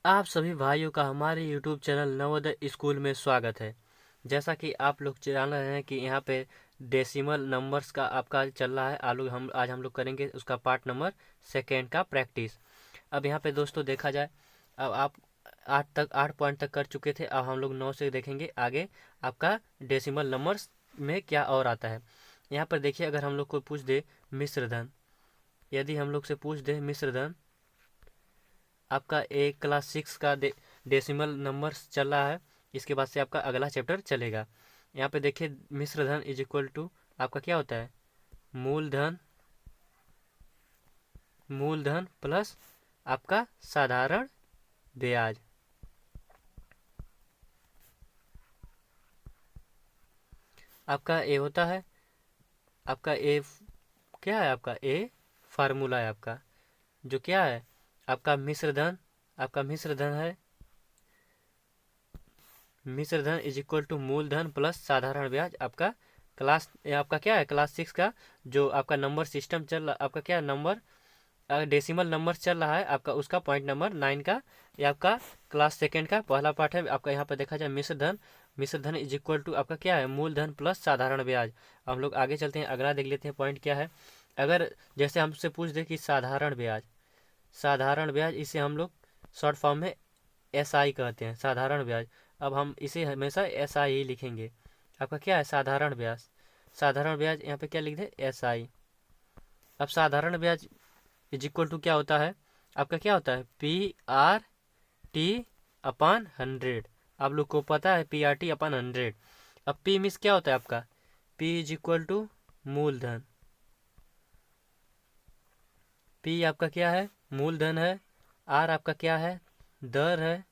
आप सभी भाइयों का हमारे YouTube चैनल नवोदय स्कूल में स्वागत है। जैसा कि आप लोग जान रहे हैं कि यहाँ पे डेसिमल नंबर्स का आपका चल रहा है। आज हम लोग करेंगे उसका पार्ट नंबर सेकेंड का प्रैक्टिस। अब यहाँ पे दोस्तों देखा जाए, अब आप 8 पॉइंट तक कर चुके थे। अब हम लोग 9 से देखेंगे आगे आपका डेसिमल नंबर्स में क्या और आता है। यहाँ पर देखिए, अगर हम लोग को पूछ दे मिश्र धन, यदि हम लोग से पूछ दे मिश्र धन, आपका एक क्लास 6 का डेसिमल नंबर्स चल रहा है। इसके बाद से आपका अगला चैप्टर चलेगा। यहाँ पे देखिए, मिश्र धन इज इक्वल टू आपका क्या होता है, मूलधन मूलधन प्लस आपका साधारण ब्याज। आपका ए होता है, आपका ए क्या है, आपका ए फार्मूला है आपका, जो क्या है आपका मिश्र धन। आपका मिश्र धन है, मिश्र धन इज इक्वल टू मूलधन प्लस साधारण ब्याज। आपका आपका क्या है, क्लास 6 का जो आपका नंबर सिस्टम चल रहा, आपका क्या नंबर डेसिमल नंबर चल रहा है आपका, उसका पॉइंट नंबर 9 का, ये आपका क्लास सेकेंड का पहला पार्ट है। आपका यहाँ पर देखा जाए मिश्र धन इज इक्वल टू आपका क्या है, मूलधन प्लस साधारण ब्याज। हम लोग आगे चलते हैं, अगला देख लेते हैं पॉइंट क्या है। अगर जैसे हमसे पूछ दे कि साधारण ब्याज इसे हम लोग शॉर्ट फॉर्म में SI कहते हैं, साधारण ब्याज। अब हम इसे हमेशा SI ही लिखेंगे। आपका क्या है, साधारण ब्याज यहाँ पे क्या लिख दे, SI। अब साधारण ब्याज इज इक्वल टू क्या होता है, आपका क्या होता है, PRT/100। आप लोग को पता है PRT/100। अब P मिस क्या होता है आपका, P इज इक्वल टू मूलधन। P आपका क्या है, मूलधन है। R आपका क्या है, दर है।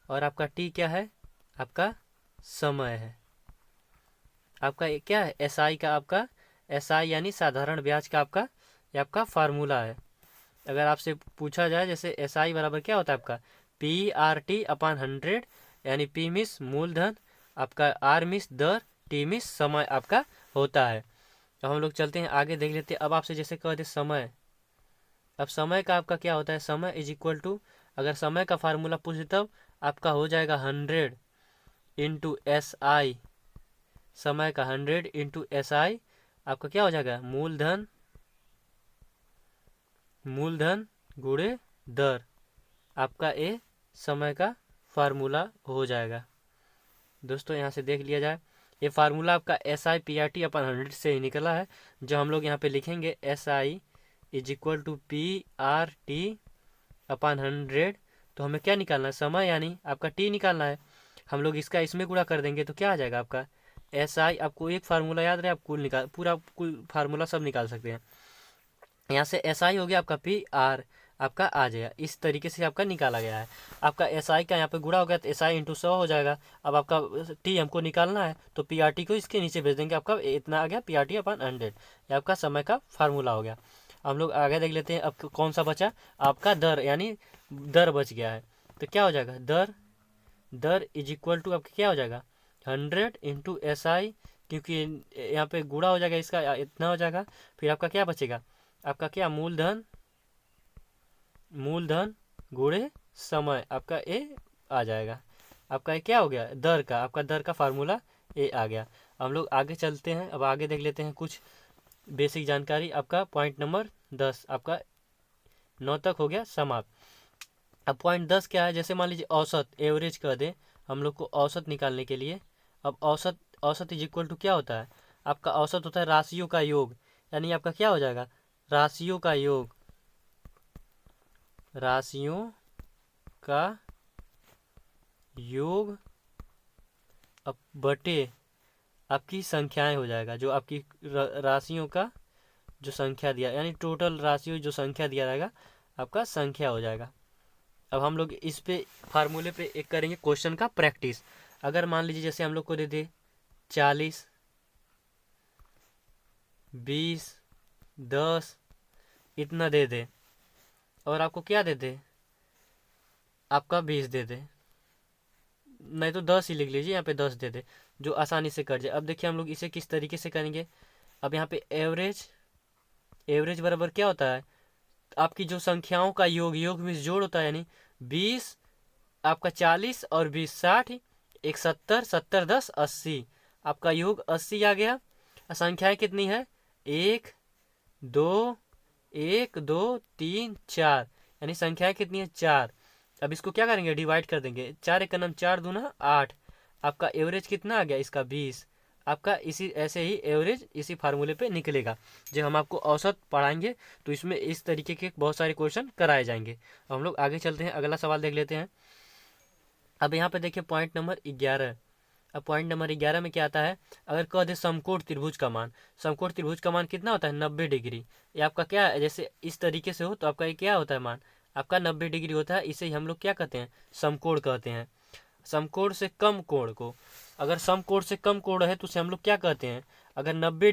और आपका T क्या है, आपका समय है। आपका क्या है, SI का, आपका SI यानी साधारण ब्याज का आपका ये आपका फार्मूला है। अगर आपसे पूछा जाए जैसे SI बराबर क्या होता है आपका, PRT/100, यानी P मिस मूलधन, आपका R मिस दर, T मिस समय आपका होता है। तो हम लोग चलते हैं आगे, देख लेते हैं। अब आपसे जैसे कह दे समय, अब समय का आपका क्या होता है, समय इज इक्वल टू, अगर समय का फार्मूला पूछे तब आपका हो जाएगा 100 × SI। समय का 100 × SI आपका क्या हो जाएगा, मूलधन गुणे दर। आपका ए समय का फार्मूला हो जाएगा। दोस्तों यहाँ से देख लिया जाए, ये फार्मूला आपका SI/PRT/100 से ही निकला है, जो हम लोग यहाँ पे लिखेंगे SI is equal to PRT/100। तो हमें क्या निकालना है, समय यानी आपका T निकालना है। हम लोग इसका इसमें गुणा कर देंगे तो क्या आ जाएगा आपका SI। आपको एक फार्मूला याद रहे, आप कुल फार्मूला सब निकाल सकते हैं। यहाँ से SI हो गया आपका PR, आपका आ जाएगा। इस तरीके से आपका निकाला गया है। आपका SI का यहाँ पे गुणा हो गया तो SI × 100 हो जाएगा। अब आपका T हमको निकालना है तो PRT को इसके नीचे भेज देंगे। आपका इतना आ गया PRT/100। ये आपका समय का फार्मूला हो गया। हम लोग आगे देख लेते हैं। अब कौन सा बचा, आपका दर, यानी दर बच गया है। तो क्या हो जाएगा, दर इज इक्वल टू आपका क्या हो जाएगा, 100 × SI, क्योंकि यहाँ पे गुणा हो जाएगा, इसका इतना हो जाएगा। फिर आपका क्या बचेगा, आपका क्या, मूलधन गुणे समय, आपका ए आ जाएगा। आपका ये क्या हो गया, दर का, आपका दर का फार्मूला ए आ गया। हम लोग आगे चलते हैं। अब आगे देख लेते हैं कुछ बेसिक जानकारी। आपका पॉइंट नंबर 10, आपका 9 तक हो गया समाप्त। अब पॉइंट 10 क्या है, जैसे मान लीजिए औसत, एवरेज कह दें हम लोग को औसत निकालने के लिए। अब औसत इज इक्वल टू क्या होता है, आपका औसत होता है राशियों का योग। यानी आपका क्या हो जाएगा, राशियों का योग, राशियों का योग अब बटे आपकी संख्याएं हो जाएगा, जो आपकी राशियों का जो संख्या दिया, यानी टोटल राशियों जो संख्या दिया जाएगा आपका संख्या हो जाएगा। अब हम लोग इस पे फार्मूले पे एक करेंगे क्वेश्चन का प्रैक्टिस। अगर मान लीजिए जैसे हम लोग को दे दे 40, 20, 10 इतना दे दे, और आपको क्या दे दे, आपका 20 दे दे, नहीं तो 10 ही लिख लीजिए, यहाँ पे 10 दे दे, जो आसानी से कट जाए। अब देखिए हम लोग इसे किस तरीके से करेंगे। अब यहाँ पे एवरेज बराबर क्या होता है, आपकी जो संख्याओं का योग में जोड़ होता है, यानी 20 आपका 40 और 20 60, एक 70, 70 10 80, आपका योग 80 आ गया। संख्याएं कितनी है? 1 2 1 2 3 4, यानी संख्याएं कितनी है? 4। अब इसको क्या करेंगे? डिवाइड कर देंगे। 4 एक नम 4 दूना 8। आपका एवरेज कितना आ गया इसका? 20। आपका इसी ऐसे ही एवरेज इसी फार्मूले पे निकलेगा। जब हम आपको औसत पढ़ाएंगे तो इसमें इस तरीके के बहुत सारे क्वेश्चन कराए जाएंगे। अब हम लोग आगे चलते हैं, अगला सवाल देख लेते हैं। अब यहाँ पे देखिए पॉइंट नंबर 11। अब पॉइंट नंबर 11 में क्या आता है? अगर कह दे समकोण त्रिभुज का मान, समकोण त्रिभुज का मान कितना होता है? 90 डिग्री। ये आपका क्या है? जैसे इस तरीके से हो तो आपका ये क्या होता है? मान आपका 90 डिग्री होता है। इसे हम लोग क्या कहते हैं? समकोण कहते हैं। समकोण से कम कोण को, अगर समकोण से कम कोण है तो उसे हम लोग क्या कहते हैं? अगर 90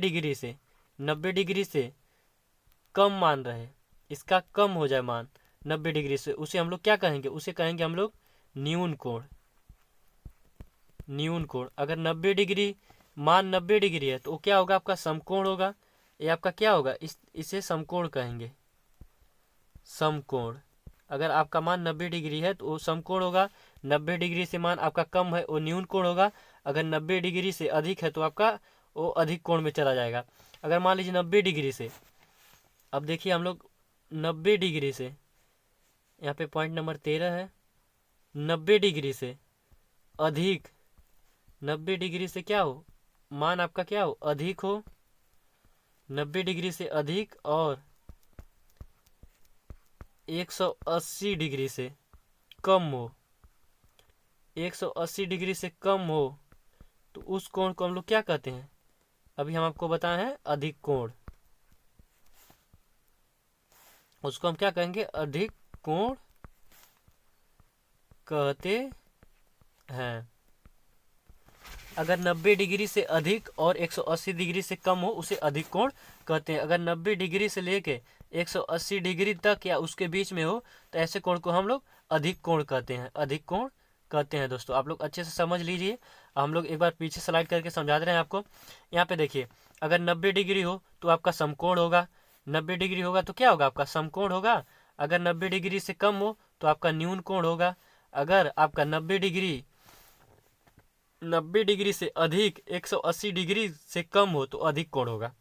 डिग्री से कम मान रहे, इसका कम हो जाए मान 90 डिग्री से, उसे हम लोग क्या कहेंगे? उसे कहेंगे हम लोग न्यून कोण। न्यून कोण। अगर 90 डिग्री मान 90 डिग्री है तो वो क्या होगा? आपका समकोण होगा। ये आपका क्या होगा? इसे समकोण कहेंगे। समकोण। अगर आपका मान 90 डिग्री है तो वो समकोण होगा। 90 डिग्री से मान आपका कम है वो न्यून कोण होगा। अगर 90 डिग्री से अधिक है तो आपका वो अधिक कोण में चला जाएगा। अगर मान लीजिए 90 डिग्री से, अब देखिए हम लोग 90 डिग्री से, यहाँ पे पॉइंट नंबर 13 है, 90 डिग्री से अधिक, 90 डिग्री से क्या हो? मान आपका क्या हो? अधिक हो। 90 डिग्री से अधिक और 180 डिग्री से कम हो, 180 डिग्री से कम हो तो उस कोण को हम लोग क्या कहते हैं? अभी हम आपको बताए हैं अधिक कोण। उसको हम क्या कहेंगे? अधिक कोण कहते हैं। अगर 90 डिग्री से अधिक और 180 डिग्री से कम हो उसे अधिक कोण कहते हैं। अगर 90 डिग्री से लेके 180 डिग्री तक या उसके बीच में हो तो ऐसे कोण को हम लोग अधिक कोण कहते हैं। अधिक कोण कहते हैं। दोस्तों आप लोग अच्छे से समझ लीजिए। हम लोग एक बार पीछे स्लाइड करके समझा दे रहे हैं आपको। यहाँ पे देखिए, अगर 90 डिग्री हो तो आपका समकोण होगा। 90 डिग्री होगा तो क्या होगा? आपका समकोण होगा। अगर 90 डिग्री से कम हो तो आपका न्यून कोण होगा। अगर आपका 90 डिग्री से अधिक 180 डिग्री से कम हो तो अधिक कोण होगा।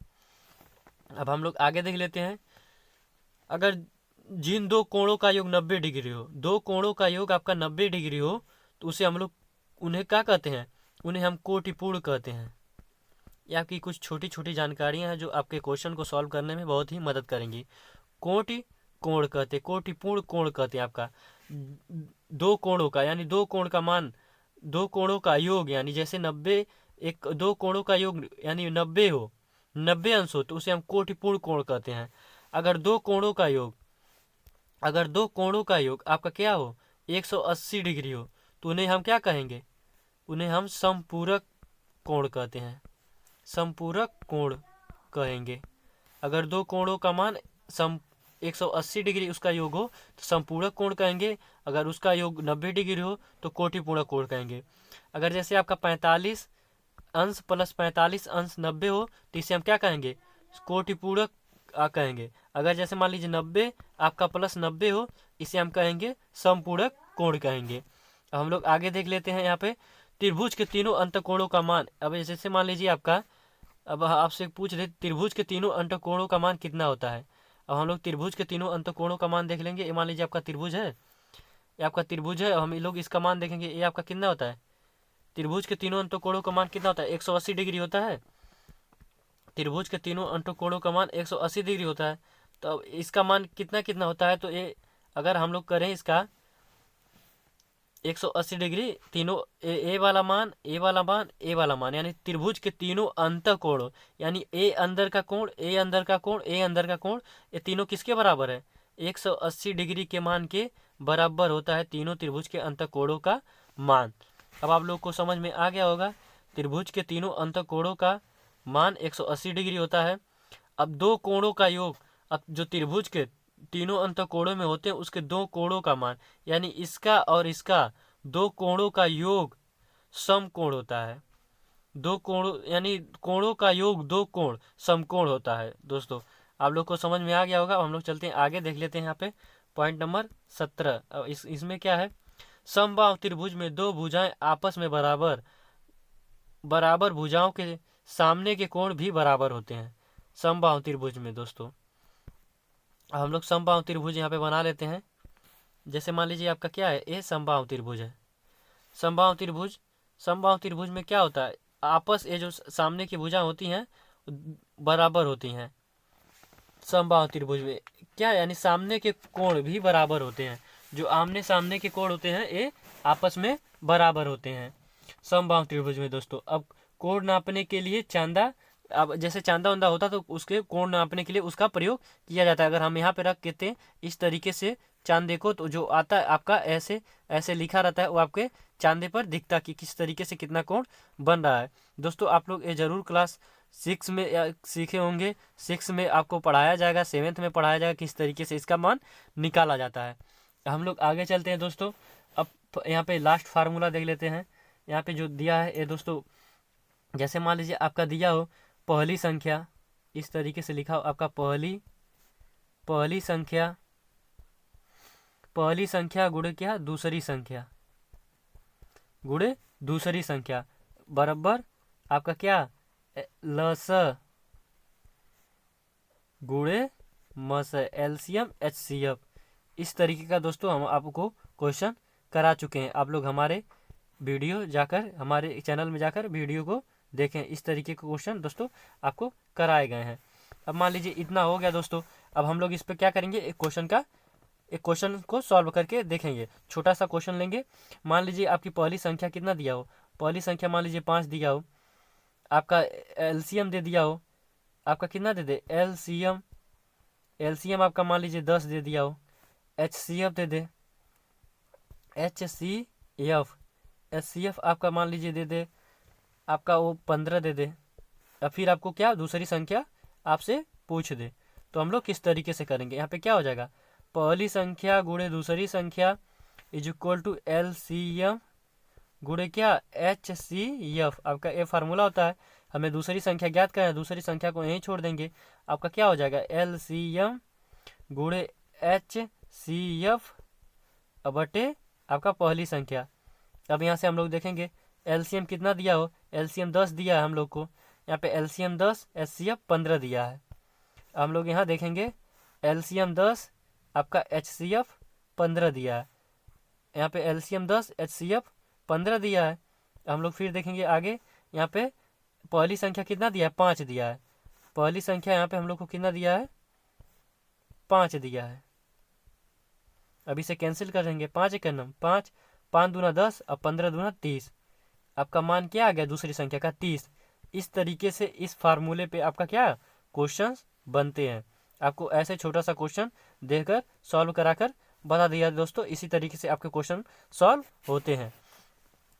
अब हम लोग आगे देख लेते हैं। अगर जिन दो कोणों का योग 90 डिग्री हो, दो कोणों का योग आपका 90 डिग्री हो तो उसे हम लोग उन्हें क्या कहते हैं? उन्हें हम कोटिपूर्ण कहते हैं। ये आपकी कुछ छोटी छोटी जानकारियां हैं जो आपके क्वेश्चन को सॉल्व करने में बहुत ही मदद करेंगी। कोटि कोण कहते, कोटिपूर्ण कोण कहते हैं। आपका दो कोणों का, यानी दो कोण का मान, दो कोणों का योग, यानी जैसे 90, एक दो कोणों का योग यानी 90 हो, 90 अंश हो तो उसे हम कोटिपूर्ण कोण कहते हैं। अगर दो कोणों का योग, अगर दो कोणों का योग आपका क्या हो? 180 डिग्री हो तो उन्हें हम क्या कहेंगे? उन्हें हम समपूरक कोण कहते हैं। समपूरक कोण कहेंगे। अगर दो कोणों का मान 180 डिग्री उसका योग हो तो समपूरक कोण कहेंगे। अगर उसका योग 90 डिग्री हो तो कोटिपूर्ण कोण कहेंगे। अगर जैसे आपका 45 अंश प्लस 45 अंश 90 हो तो इसे हम क्या कहेंगे? कोटिपूरक कहेंगे। अगर जैसे मान लीजिए 90 आपका प्लस 90 हो, इसे हम कहेंगे समपूरक कोण कहेंगे। अब हम लोग आगे देख लेते हैं। यहाँ पे त्रिभुज के तीनों अंतकोणों का मान, अब जैसे मान लीजिए आपका, अब आपसे पूछ रहे त्रिभुज के तीनों अंतकोणों का मान कितना होता है। अब हम लोग त्रिभुज के तीनों अंतकोणों का मान देख लेंगे। ये मान लीजिए आपका त्रिभुज है, ये आपका त्रिभुज है, हम लोग इसका मान देखेंगे। ये आपका कितना होता है? त्रिभुज के तीनों अंतकोणों का मान कितना होता है? 180 डिग्री होता है। त्रिभुज के तीनों अंतकोणों का मान 180 डिग्री होता है। तो अब इसका मान कितना कितना होता है? तो ये अगर हम लोग करें इसका 180 डिग्री, तीनों ए वाला मान, ए वाला मान, ए वाला मान, यानी त्रिभुज के तीनों अंतकोण, यानी ए अंदर का कोण, ए अंदर का कोण, ए अंदर का कोण, ये तीनों किसके बराबर है? 180 डिग्री के मान के बराबर होता है तीनों त्रिभुज के अंतकोणों का मान। अब आप लोग को समझ में आ गया होगा, त्रिभुज के तीनों अंतकोणों का मान 180 डिग्री होता है। अब दो कोणों का योग, अब जो त्रिभुज के तीनों अंतकोणों में होते हैं उसके दो कोणों का मान, यानी इसका और इसका दो कोणों का योग समकोण होता है। दो कोणों यानी कोणों का योग दो कोण समकोण होता है। दोस्तों आप लोग को समझ में आ गया होगा। हम लोग चलते हैं आगे, देख लेते हैं यहाँ पे पॉइंट नंबर 17। इसमें क्या है? समबाहु त्रिभुज में दो भुजाएं आपस में बराबर बराबर भुजाओं के सामने के कोण भी बराबर होते हैं समबाहु त्रिभुज में दोस्तों। हम लोग समबाहु त्रिभुज यहाँ पे बना लेते हैं। जैसे मान लीजिए आपका क्या है, ये समबाहु त्रिभुज है। समबाहु त्रिभुज में क्या होता है, आपस ये जो सामने की भुजा होती हैं बराबर होती हैं। समबाहु त्रिभुज में क्या यानी सामने के कोण भी बराबर होते हैं, जो आमने सामने के कोण होते हैं ये आपस में बराबर होते हैं समबाहु त्रिभुज में दोस्तों। अब कोण नापने के लिए चांदा, अब जैसे चांदा वांदा होता तो उसके कोण नापने के लिए उसका प्रयोग किया जाता है। अगर हम यहाँ पे रख के थे इस तरीके से चांदे को, तो जो आता है आपका ऐसे ऐसे लिखा रहता है, वो आपके चांदे पर दिखता कि किस तरीके से कितना कोण बन रहा है। दोस्तों आप लोग ये जरूर क्लास 6 में सीखे होंगे। 6 में आपको पढ़ाया जाएगा, 7th में पढ़ाया जाएगा किस तरीके से इसका मान निकाला जाता है। हम लोग आगे चलते हैं दोस्तों। अब यहाँ पे लास्ट फार्मूला देख लेते हैं। यहाँ पे जो दिया है ये दोस्तों, जैसे मान लीजिए आपका दिया हो पहली संख्या, इस तरीके से लिखा हो आपका पहली संख्या गुणे क्या, दूसरी संख्या गुणे दूसरी संख्या बराबर आपका क्या, लस गुणे मस, एलसीएम एचसीएफ। इस तरीके का दोस्तों हम आपको क्वेश्चन करा चुके हैं। आप लोग हमारे वीडियो जाकर, हमारे चैनल में जाकर वीडियो को देखें। इस तरीके के क्वेश्चन दोस्तों आपको कराए गए हैं। अब मान लीजिए इतना हो गया दोस्तों। अब हम लोग इस पर क्या करेंगे, एक क्वेश्चन को सॉल्व करके देखेंगे। छोटा सा क्वेश्चन लेंगे। मान लीजिए आपकी पहली संख्या कितना दिया हो, पहली संख्या मान लीजिए 5 दिया हो, आपका एलसीएम दे दिया हो, आपका कितना दे दे, एलसीएम आपका मान लीजिए 10 दे दिया हो, एचसीएफ दे दे, एचसीएफ आपका मान लीजिए दे दे आपका वो 15 दे दे, या फिर आपको क्या दूसरी संख्या आपसे पूछ दे। तो हम लोग किस तरीके से करेंगे, यहाँ पे क्या हो जाएगा, पहली संख्या गुणे दूसरी संख्या इज इक्वल टू एलसीएम गुणे क्या, एचसीएफ। आपका ये फार्मूला होता है। हमें दूसरी संख्या ज्ञात करना है, दूसरी संख्या को यहीं छोड़ देंगे। आपका क्या हो जाएगा, एलसीएम गुणे एचसीएफ बटे आपका पहली संख्या। अब यहाँ से हम लोग देखेंगे एलसीएम कितना दिया हो, एलसीएम 10 दिया है हम लोग को। यहाँ पे एलसीएम 10, एचसीएफ 15 दिया है। हम लोग यहाँ देखेंगे एलसीएम 10, आपका एचसीएफ 15 दिया है। यहाँ पे एलसीएम 10, एचसीएफ 15 दिया है। हम लोग फिर देखेंगे आगे, यहाँ पे पहली संख्या कितना दिया है, 5 दिया है। पहली संख्या यहाँ पे हम लोग को कितना दिया है, 5 दिया है। अब इसे कैंसिल कर देंगे, 5 एक नम 5, 5 दूना 10 और 15 दूना 30। आपका मान क्या आ गया दूसरी संख्या का, 30। इस तरीके से इस फार्मूले पे आपका क्या क्वेश्चंस बनते हैं। आपको ऐसे छोटा सा क्वेश्चन देकर सॉल्व कराकर बता दिया दोस्तों। इसी तरीके से आपके क्वेश्चन सॉल्व होते हैं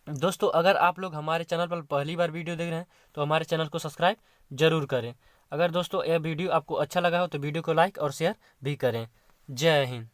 दोस्तों। अगर आप लोग हमारे चैनल पर पहली बार वीडियो देख रहे हैं तो हमारे चैनल को सब्सक्राइब जरूर करें। अगर दोस्तों यह वीडियो आपको अच्छा लगा हो तो वीडियो को लाइक और शेयर भी करें। जय हिंद।